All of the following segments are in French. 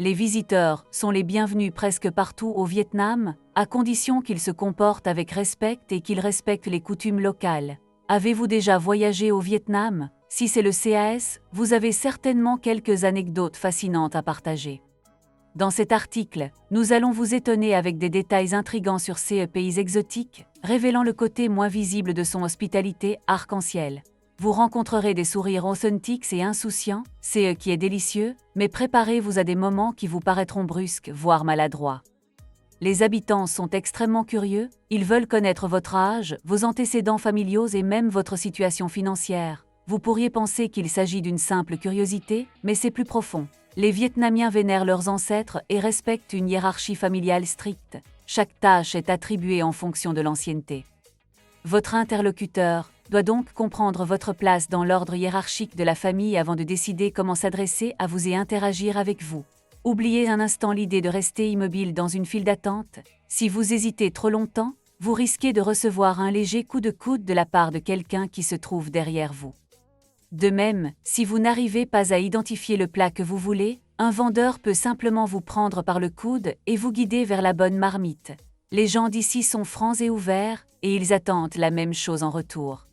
Les visiteurs sont les bienvenus presque partout au Vietnam, à condition qu'ils se comportent avec respect et qu'ils respectent les coutumes locales. Avez-vous déjà voyagé au Vietnam? Si c'est le CAS, vous avez certainement quelques anecdotes fascinantes à partager. Dans cet article, nous allons vous étonner avec des détails intrigants sur ces pays exotiques, révélant le côté moins visible de son hospitalité arc-en-ciel. Vous rencontrerez des sourires authentiques et insouciants, c'est qui est délicieux, mais préparez-vous à des moments qui vous paraîtront brusques, voire maladroits. Les habitants sont extrêmement curieux, ils veulent connaître votre âge, vos antécédents familiaux et même votre situation financière. Vous pourriez penser qu'il s'agit d'une simple curiosité, mais c'est plus profond. Les Vietnamiens vénèrent leurs ancêtres et respectent une hiérarchie familiale stricte. Chaque tâche est attribuée en fonction de l'ancienneté. Votre interlocuteur doit donc comprendre votre place dans l'ordre hiérarchique de la famille avant de décider comment s'adresser à vous et interagir avec vous. Oubliez un instant l'idée de rester immobile dans une file d'attente. Si vous hésitez trop longtemps, vous risquez de recevoir un léger coup de coude de la part de quelqu'un qui se trouve derrière vous. De même, si vous n'arrivez pas à identifier le plat que vous voulez, un vendeur peut simplement vous prendre par le coude et vous guider vers la bonne marmite. Les gens d'ici sont francs et ouverts, et ils attendent la même chose en retour.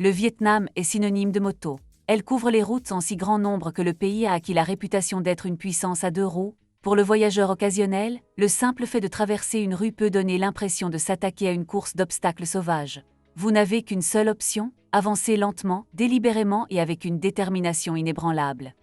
Le Vietnam est synonyme de moto. Elle couvre les routes en si grand nombre que le pays a acquis la réputation d'être une puissance à deux roues. Pour le voyageur occasionnel, le simple fait de traverser une rue peut donner l'impression de s'attaquer à une course d'obstacles sauvages. Vous n'avez qu'une seule option, avancer lentement, délibérément et avec une détermination inébranlable.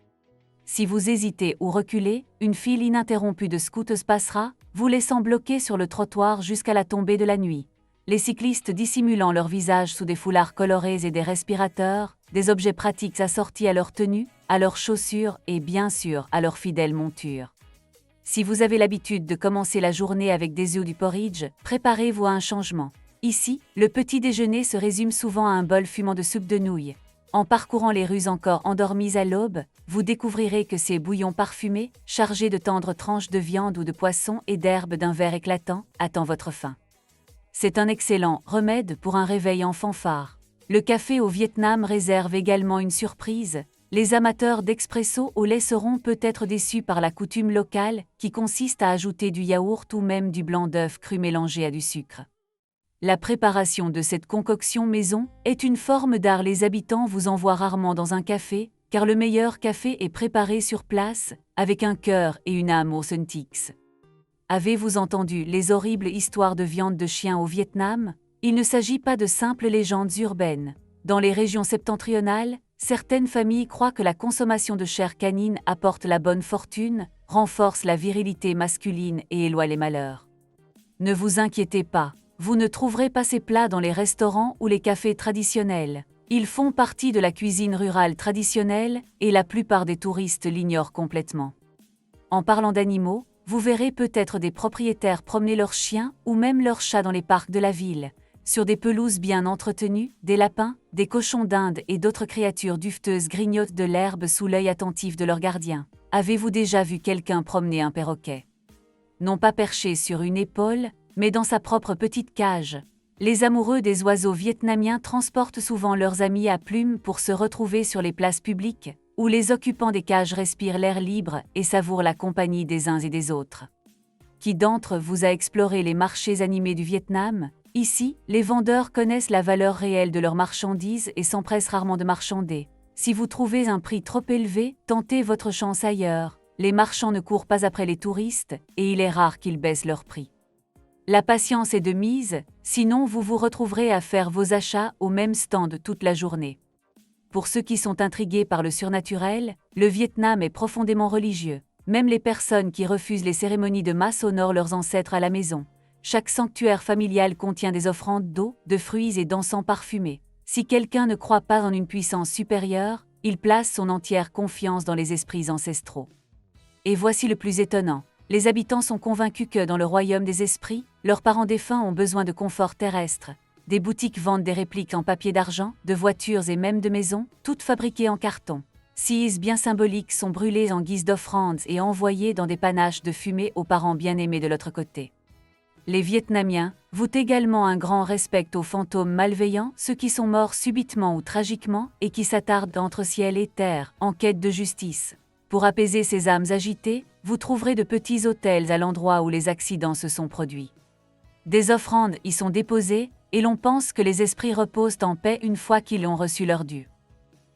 Si vous hésitez ou reculez, une file ininterrompue de scouts passera, vous laissant bloqué sur le trottoir jusqu'à la tombée de la nuit. Les cyclistes dissimulant leur visage sous des foulards colorés et des respirateurs, des objets pratiques assortis à leur tenue, à leurs chaussures et bien sûr à leur fidèle monture. Si vous avez l'habitude de commencer la journée avec des œufs du porridge, préparez-vous à un changement. Ici, le petit déjeuner se résume souvent à un bol fumant de soupe de nouilles. En parcourant les rues encore endormies à l'aube, vous découvrirez que ces bouillons parfumés, chargés de tendres tranches de viande ou de poisson et d'herbes d'un vert éclatant, attendent votre faim. C'est un excellent remède pour un réveil en fanfare. Le café au Vietnam réserve également une surprise. Les amateurs d'expresso au lait seront peut-être déçus par la coutume locale qui consiste à ajouter du yaourt ou même du blanc d'œuf cru mélangé à du sucre. La préparation de cette concoction maison est une forme d'art. Les habitants vous envoient rarement dans un café, car le meilleur café est préparé sur place, avec un cœur et une âme authentiques. Avez-vous entendu les horribles histoires de viande de chien au Vietnam? Il ne s'agit pas de simples légendes urbaines. Dans les régions septentrionales, certaines familles croient que la consommation de chair canine apporte la bonne fortune, renforce la virilité masculine et éloigne les malheurs. Ne vous inquiétez pas, vous ne trouverez pas ces plats dans les restaurants ou les cafés traditionnels. Ils font partie de la cuisine rurale traditionnelle et la plupart des touristes l'ignorent complètement. En parlant d'animaux, vous verrez peut-être des propriétaires promener leurs chiens ou même leurs chats dans les parcs de la ville. Sur des pelouses bien entretenues, des lapins, des cochons d'Inde et d'autres créatures duveteuses grignotent de l'herbe sous l'œil attentif de leur gardien. Avez-vous déjà vu quelqu'un promener un perroquet? Non pas perché sur une épaule, mais dans sa propre petite cage. Les amoureux des oiseaux vietnamiens transportent souvent leurs amis à plumes pour se retrouver sur les places publiques, où les occupants des cages respirent l'air libre et savourent la compagnie des uns et des autres. Qui d'entre vous a exploré les marchés animés du Vietnam? Ici, les vendeurs connaissent la valeur réelle de leurs marchandises et s'empressent rarement de marchander. Si vous trouvez un prix trop élevé, tentez votre chance ailleurs. Les marchands ne courent pas après les touristes et il est rare qu'ils baissent leur prix. La patience est de mise, sinon vous vous retrouverez à faire vos achats au même stand toute la journée. Pour ceux qui sont intrigués par le surnaturel, le Vietnam est profondément religieux. Même les personnes qui refusent les cérémonies de masse honorent leurs ancêtres à la maison. Chaque sanctuaire familial contient des offrandes d'eau, de fruits et d'encens parfumés. Si quelqu'un ne croit pas en une puissance supérieure, il place son entière confiance dans les esprits ancestraux. Et voici le plus étonnant. Les habitants sont convaincus que, dans le royaume des esprits, leurs parents défunts ont besoin de confort terrestre. Des boutiques vendent des répliques en papier d'argent, de voitures et même de maisons, toutes fabriquées en carton. Six bien symboliques sont brûlées en guise d'offrandes et envoyées dans des panaches de fumée aux parents bien-aimés de l'autre côté. Les Vietnamiens vouent également un grand respect aux fantômes malveillants, ceux qui sont morts subitement ou tragiquement et qui s'attardent entre ciel et terre, en quête de justice. Pour apaiser ces âmes agitées, vous trouverez de petits hôtels à l'endroit où les accidents se sont produits. Des offrandes y sont déposées, et l'on pense que les esprits reposent en paix une fois qu'ils ont reçu leur dû.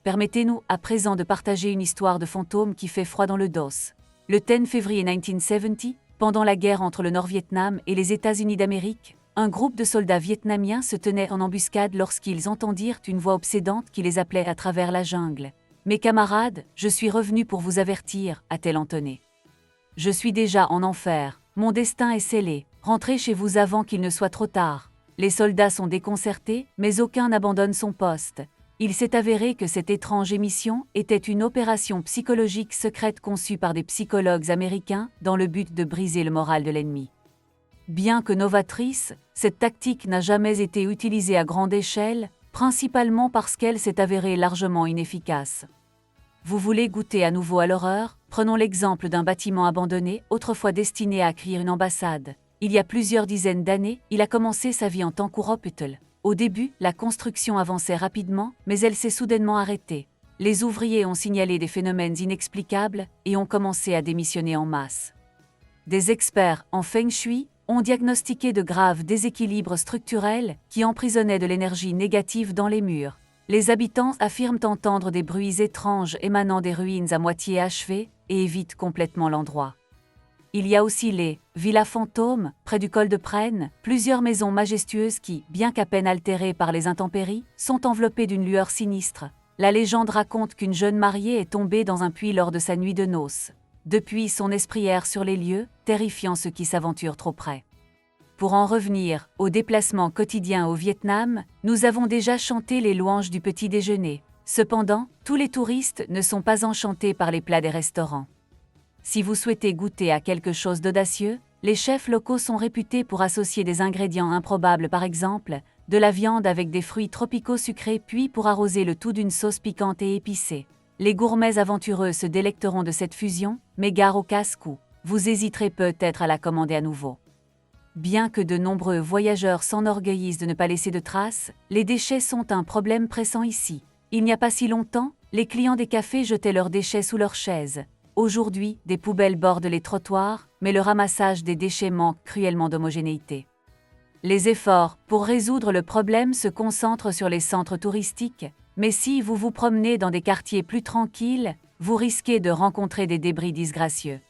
Permettez-nous à présent de partager une histoire de fantôme qui fait froid dans le dos. Le 10 février 1970, pendant la guerre entre le Nord-Vietnam et les États-Unis d'Amérique, un groupe de soldats vietnamiens se tenait en embuscade lorsqu'ils entendirent une voix obsédante qui les appelait à travers la jungle. « Mes camarades, je suis revenu pour vous avertir », a-t-elle entonné. « Je suis déjà en enfer, mon destin est scellé, rentrez chez vous avant qu'il ne soit trop tard. » Les soldats sont déconcertés, mais aucun n'abandonne son poste. Il s'est avéré que cette étrange émission était une opération psychologique secrète conçue par des psychologues américains dans le but de briser le moral de l'ennemi. Bien que novatrice, cette tactique n'a jamais été utilisée à grande échelle, principalement parce qu'elle s'est avérée largement inefficace. Vous voulez goûter à nouveau à l'horreur? Prenons l'exemple d'un bâtiment abandonné, autrefois destiné à accueillir une ambassade. Il y a plusieurs dizaines d'années, il a commencé sa vie en tant qu'hôpital. Au début, la construction avançait rapidement, mais elle s'est soudainement arrêtée. Les ouvriers ont signalé des phénomènes inexplicables et ont commencé à démissionner en masse. Des experts en feng shui ont diagnostiqué de graves déséquilibres structurels qui emprisonnaient de l'énergie négative dans les murs. Les habitants affirment entendre des bruits étranges émanant des ruines à moitié achevées et évitent complètement l'endroit. Il y a aussi les villas fantômes, près du col de Prène, plusieurs maisons majestueuses qui, bien qu'à peine altérées par les intempéries, sont enveloppées d'une lueur sinistre. La légende raconte qu'une jeune mariée est tombée dans un puits lors de sa nuit de noces. Depuis, son esprit erre sur les lieux, terrifiant ceux qui s'aventurent trop près. Pour en revenir aux déplacements quotidiens au Vietnam, nous avons déjà chanté les louanges du petit déjeuner. Cependant, tous les touristes ne sont pas enchantés par les plats des restaurants. Si vous souhaitez goûter à quelque chose d'audacieux, les chefs locaux sont réputés pour associer des ingrédients improbables, par exemple, de la viande avec des fruits tropicaux sucrés puis pour arroser le tout d'une sauce piquante et épicée. Les gourmets aventureux se délecteront de cette fusion, mais gare au casse-cou. Vous hésiterez peut-être à la commander à nouveau. Bien que de nombreux voyageurs s'enorgueillissent de ne pas laisser de traces, les déchets sont un problème pressant ici. Il n'y a pas si longtemps, les clients des cafés jetaient leurs déchets sous leurs chaises. Aujourd'hui, des poubelles bordent les trottoirs, mais le ramassage des déchets manque cruellement d'homogénéité. Les efforts pour résoudre le problème se concentrent sur les centres touristiques, mais si vous vous promenez dans des quartiers plus tranquilles, vous risquez de rencontrer des débris disgracieux.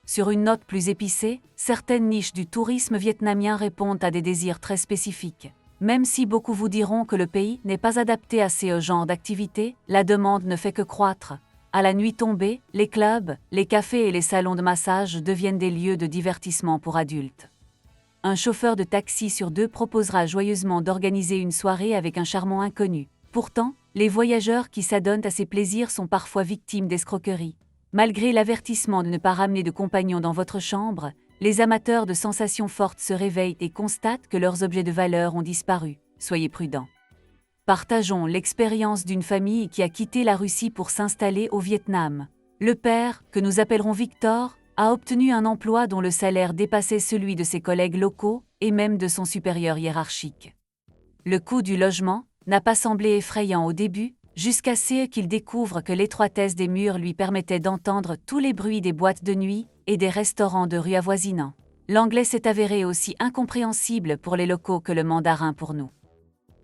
Sur une note plus épicée, certaines niches du tourisme vietnamien répondent à des désirs très spécifiques. Même si beaucoup vous diront que le pays n'est pas adapté à ce genre d'activité, la demande ne fait que croître. À la nuit tombée, les clubs, les cafés et les salons de massage deviennent des lieux de divertissement pour adultes. Un chauffeur de taxi sur deux proposera joyeusement d'organiser une soirée avec un charmant inconnu. Pourtant, les voyageurs qui s'adonnent à ces plaisirs sont parfois victimes d'escroqueries. Malgré l'avertissement de ne pas ramener de compagnons dans votre chambre, les amateurs de sensations fortes se réveillent et constatent que leurs objets de valeur ont disparu. Soyez prudents. Partageons l'expérience d'une famille qui a quitté la Russie pour s'installer au Vietnam. Le père, que nous appellerons Victor, a obtenu un emploi dont le salaire dépassait celui de ses collègues locaux et même de son supérieur hiérarchique. Le coût du logement n'a pas semblé effrayant au début, jusqu'à ce qu'il découvre que l'étroitesse des murs lui permettait d'entendre tous les bruits des boîtes de nuit et des restaurants de rue avoisinants. L'anglais s'est avéré aussi incompréhensible pour les locaux que le mandarin pour nous.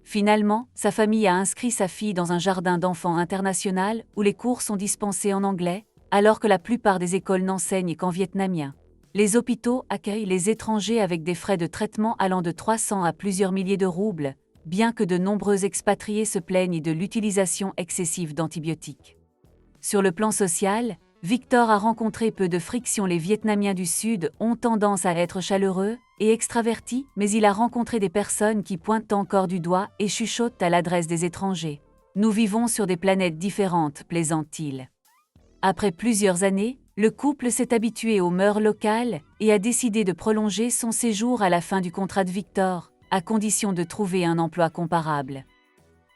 Finalement, sa famille a inscrit sa fille dans un jardin d'enfants international où les cours sont dispensés en anglais, alors que la plupart des écoles n'enseignent qu'en vietnamien. Les hôpitaux accueillent les étrangers avec des frais de traitement allant de 300 à plusieurs milliers de roubles, bien que de nombreux expatriés se plaignent de l'utilisation excessive d'antibiotiques. Sur le plan social, Victor a rencontré peu de friction. Les Vietnamiens du Sud ont tendance à être chaleureux et extravertis, mais il a rencontré des personnes qui pointent encore du doigt et chuchotent à l'adresse des étrangers. Nous vivons sur des planètes différentes, plaisante-t-il. Après plusieurs années, le couple s'est habitué aux mœurs locales et a décidé de prolonger son séjour à la fin du contrat de Victor, à condition de trouver un emploi comparable.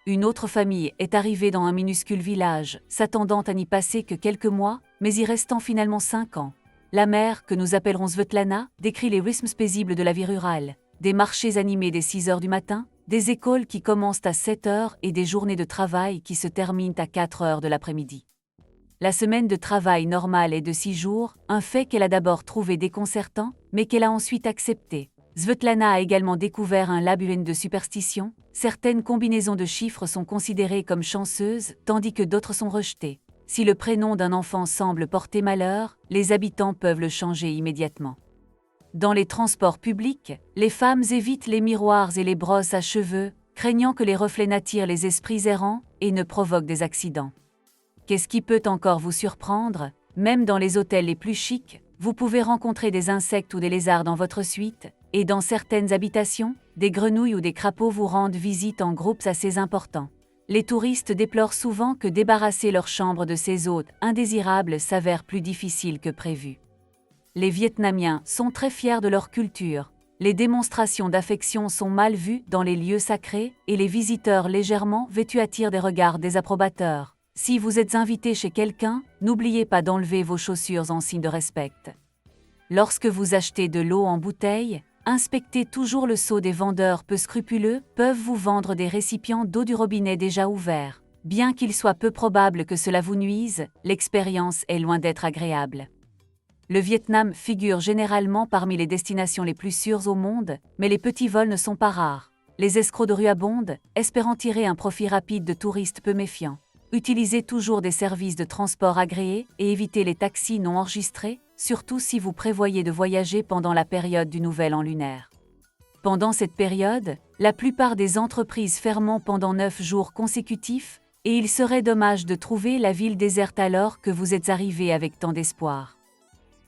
Une autre famille est arrivée dans un minuscule village, s'attendant à n'y passer que quelques mois, mais y restant finalement 5 ans. La mère, que nous appellerons Svetlana, décrit les rythmes paisibles de la vie rurale, des marchés animés dès 6 heures du matin, des écoles qui commencent à 7 heures et des journées de travail qui se terminent à 4 heures de l'après-midi. La semaine de travail normale est de 6 jours, un fait qu'elle a d'abord trouvé déconcertant, mais qu'elle a ensuite accepté. Svetlana a également découvert un labyrinthe de superstitions. Certaines combinaisons de chiffres sont considérées comme chanceuses, tandis que d'autres sont rejetées. Si le prénom d'un enfant semble porter malheur, les habitants peuvent le changer immédiatement. Dans les transports publics, les femmes évitent les miroirs et les brosses à cheveux, craignant que les reflets n'attirent les esprits errants et ne provoquent des accidents. Qu'est-ce qui peut encore vous surprendre? Même dans les hôtels les plus chics, vous pouvez rencontrer des insectes ou des lézards dans votre suite, et dans certaines habitations, des grenouilles ou des crapauds vous rendent visite en groupes assez importants. Les touristes déplorent souvent que débarrasser leur chambre de ces hôtes indésirables s'avère plus difficile que prévu. Les Vietnamiens sont très fiers de leur culture. Les démonstrations d'affection sont mal vues dans les lieux sacrés et les visiteurs légèrement vêtus attirent des regards désapprobateurs. Si vous êtes invité chez quelqu'un, n'oubliez pas d'enlever vos chaussures en signe de respect. Lorsque vous achetez de l'eau en bouteille, inspectez toujours le seau. Des vendeurs peu scrupuleux peuvent vous vendre des récipients d'eau du robinet déjà ouverts. Bien qu'il soit peu probable que cela vous nuise, l'expérience est loin d'être agréable. Le Vietnam figure généralement parmi les destinations les plus sûres au monde, mais les petits vols ne sont pas rares. Les escrocs de rue abondent, espérant tirer un profit rapide de touristes peu méfiants. Utilisez toujours des services de transport agréés et évitez les taxis non enregistrés, surtout si vous prévoyez de voyager pendant la période du Nouvel An lunaire. Pendant cette période, la plupart des entreprises ferment pendant 9 jours consécutifs, et il serait dommage de trouver la ville déserte alors que vous êtes arrivé avec tant d'espoir.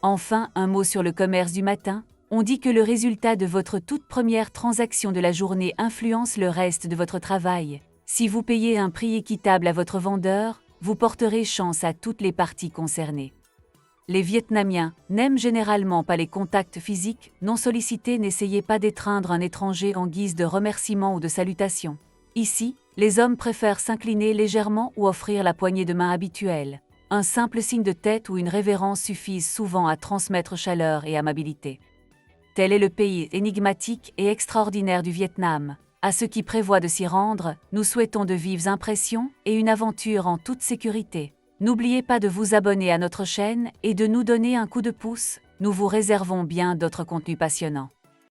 Enfin, un mot sur le commerce du matin. On dit que le résultat de votre toute première transaction de la journée influence le reste de votre travail. Si vous payez un prix équitable à votre vendeur, vous porterez chance à toutes les parties concernées. Les Vietnamiens n'aiment généralement pas les contacts physiques non sollicités. N'essayez pas d'étreindre un étranger en guise de remerciement ou de salutation. Ici, les hommes préfèrent s'incliner légèrement ou offrir la poignée de main habituelle. Un simple signe de tête ou une révérence suffisent souvent à transmettre chaleur et amabilité. Tel est le pays énigmatique et extraordinaire du Vietnam. À ceux qui prévoient de s'y rendre, nous souhaitons de vives impressions et une aventure en toute sécurité. N'oubliez pas de vous abonner à notre chaîne et de nous donner un coup de pouce, nous vous réservons bien d'autres contenus passionnants.